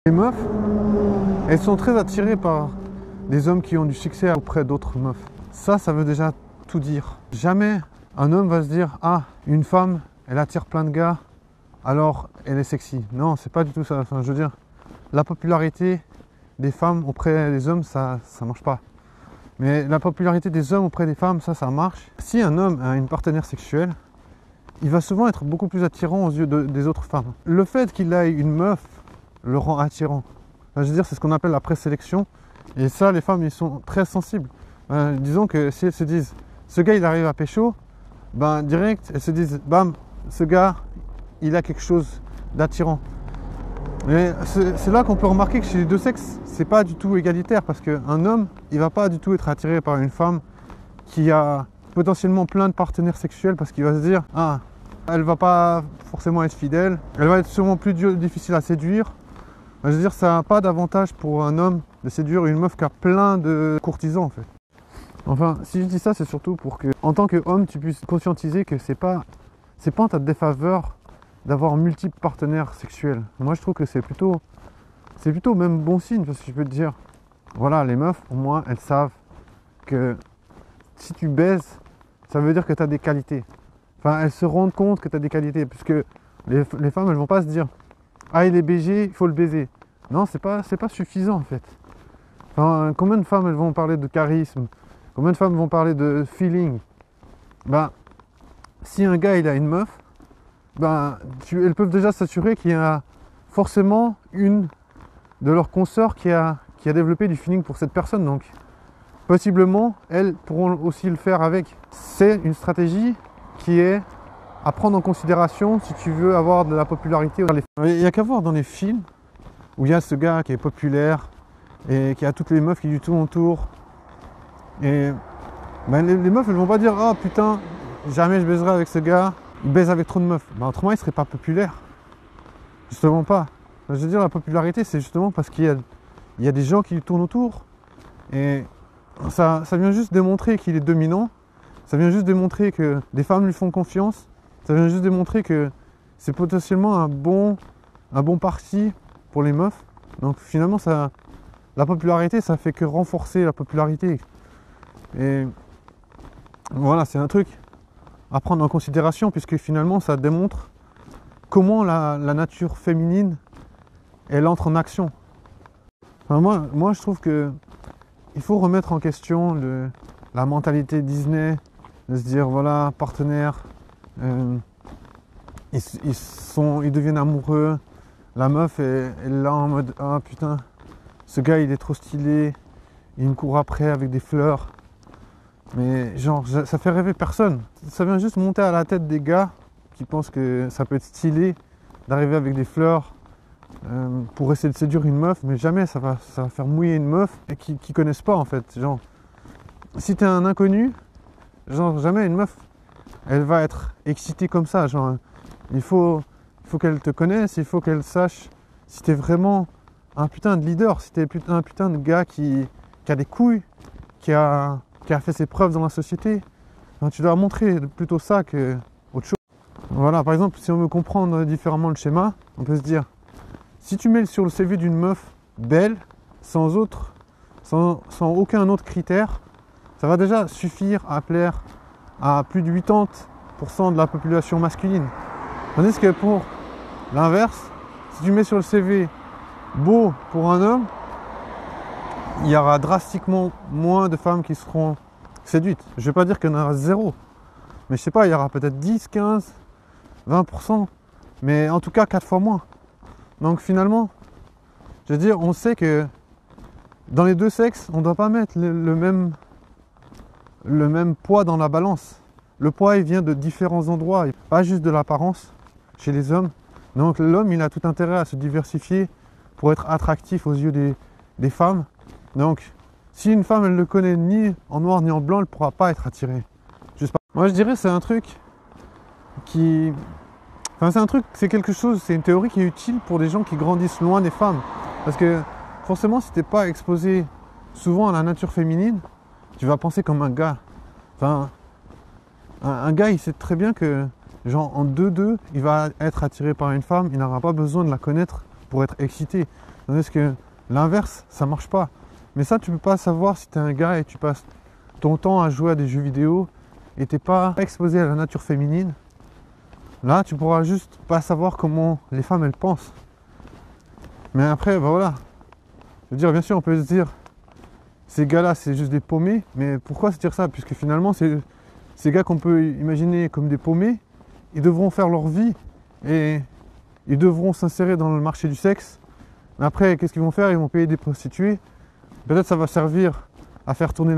Les meufs, elles sont très attirées par des hommes qui ont du succès auprès d'autres meufs. Ça veut déjà tout dire. Jamais un homme va se dire « Ah, une femme, elle attire plein de gars, alors elle est sexy ». Non, c'est pas du tout ça. Enfin, je veux dire, la popularité des femmes auprès des hommes, ça marche pas. Mais la popularité des hommes auprès des femmes, ça marche. Si un homme a une partenaire sexuelle, il va souvent être beaucoup plus attirant aux yeux des autres femmes. Le fait qu'il ait une meuf le rend attirant. Enfin, je veux dire, c'est ce qu'on appelle la présélection. Et ça, les femmes, ils sont très sensibles. Disons que si elles se disent, ce gars, il arrive à pécho, ben direct, elles se disent, bam, ce gars, il a quelque chose d'attirant. Mais c'est là qu'on peut remarquer que chez les deux sexes, c'est pas du tout égalitaire, parce qu'un homme, il va pas du tout être attiré par une femme qui a potentiellement plein de partenaires sexuels, parce qu'il va se dire, ah, elle va pas forcément être fidèle, elle va être sûrement plus difficile à séduire. Je veux dire, ça n'a pas d'avantage pour un homme de séduire une meuf qui a plein de courtisans en fait. Enfin, si je dis ça, c'est surtout pour que, en tant qu'homme, tu puisses conscientiser que c'est pas en ta défaveur d'avoir multiples partenaires sexuels. Moi, je trouve que c'est plutôt même bon signe, parce que je peux te dire, voilà, les meufs, pour moi, elles savent que si tu baises, ça veut dire que tu as des qualités. Enfin, elles se rendent compte que tu as des qualités, puisque les femmes, elles vont pas se dire, ah, il est BG, il faut le baiser. Non, c'est pas suffisant en fait. Enfin, combien de femmes elles vont parler de charisme? Combien de femmes vont parler de feeling? Ben, si un gars il a une meuf, ben, elles peuvent déjà s'assurer qu'il y a forcément une de leurs consoeurs qui a développé du feeling pour cette personne. Donc, possiblement, elles pourront aussi le faire avec. C'est une stratégie qui est à prendre en considération si tu veux avoir de la popularité. Il n'y a qu'à voir dans les films où il y a ce gars qui est populaire et qui a toutes les meufs qui lui tournent autour. Et ben, les meufs, elles vont pas dire « Oh putain, jamais je baiserai avec ce gars, il baise avec trop de meufs. » Ben, autrement, il serait pas populaire. Justement pas. Je veux dire, la popularité, c'est justement parce qu'il y a des gens qui lui tournent autour. Et ça vient juste démontrer qu'il est dominant. Ça vient juste démontrer que des femmes lui font confiance. Ça vient juste démontrer que c'est potentiellement un bon parti pour les meufs. Donc finalement, la popularité, ça fait que renforcer la popularité. Et voilà, c'est un truc à prendre en considération, puisque finalement, ça démontre comment la nature féminine, elle entre en action. Enfin, moi, je trouve que il faut remettre en question la mentalité Disney, de se dire, voilà, partenaire, ils deviennent amoureux, la meuf est là en mode ah putain, ce gars il est trop stylé, il me court après avec des fleurs. Mais genre ça fait rêver personne. Ça vient juste monter à la tête des gars qui pensent que ça peut être stylé d'arriver avec des fleurs pour essayer de séduire une meuf, mais jamais ça va faire mouiller une meuf et qui connaissent pas en fait. Genre, si t'es un inconnu, genre jamais une meuf elle va être excitée comme ça. Genre, il faut qu'elle te connaisse, il faut qu'elle sache si t'es vraiment un putain de leader, si t'es un putain de gars qui a des couilles, qui a fait ses preuves dans la société. Enfin, tu dois montrer plutôt ça que autre chose. Voilà, par exemple, si on veut comprendre différemment le schéma, on peut se dire, si tu mets sur le CV d'une meuf belle, sans aucun autre critère, ça va déjà suffire à plaire à plus de 80% de la population masculine. Tandis que pour l'inverse, si tu mets sur le CV beau pour un homme, il y aura drastiquement moins de femmes qui seront séduites. Je ne vais pas dire qu'il y en aura zéro, mais je sais pas, il y aura peut-être 10, 15, 20%, mais en tout cas 4 fois moins. Donc finalement, je veux dire, on sait que dans les deux sexes, on ne doit pas mettre le même poids dans la balance. Le poids, il vient de différents endroits, pas juste de l'apparence chez les hommes. Donc l'homme, il a tout intérêt à se diversifier pour être attractif aux yeux des femmes. Donc, si une femme, elle ne le connaît ni en noir ni en blanc, elle ne pourra pas être attirée. Juste pas. Moi, je dirais c'est un truc qui... Enfin, c'est quelque chose, c'est une théorie qui est utile pour des gens qui grandissent loin des femmes. Parce que forcément, si tu n'es pas exposé souvent à la nature féminine, tu vas penser comme un gars. Enfin, un gars, il sait très bien que, genre, en 2-2, il va être attiré par une femme, il n'aura pas besoin de la connaître pour être excité. Tandis que l'inverse, ça marche pas. Mais ça, tu peux pas savoir si tu es un gars et tu passes ton temps à jouer à des jeux vidéo et t'es pas exposé à la nature féminine. Là, tu pourras juste pas savoir comment les femmes, elles pensent. Mais après, bah voilà. Je veux dire, bien sûr, on peut se dire, ces gars-là, c'est juste des paumés. Mais pourquoi se dire ça? Puisque finalement, ces gars qu'on peut imaginer comme des paumés, ils devront faire leur vie et ils devront s'insérer dans le marché du sexe. Mais après, qu'est-ce qu'ils vont faire? Ils vont payer des prostituées. Peut-être ça va servir à faire tourner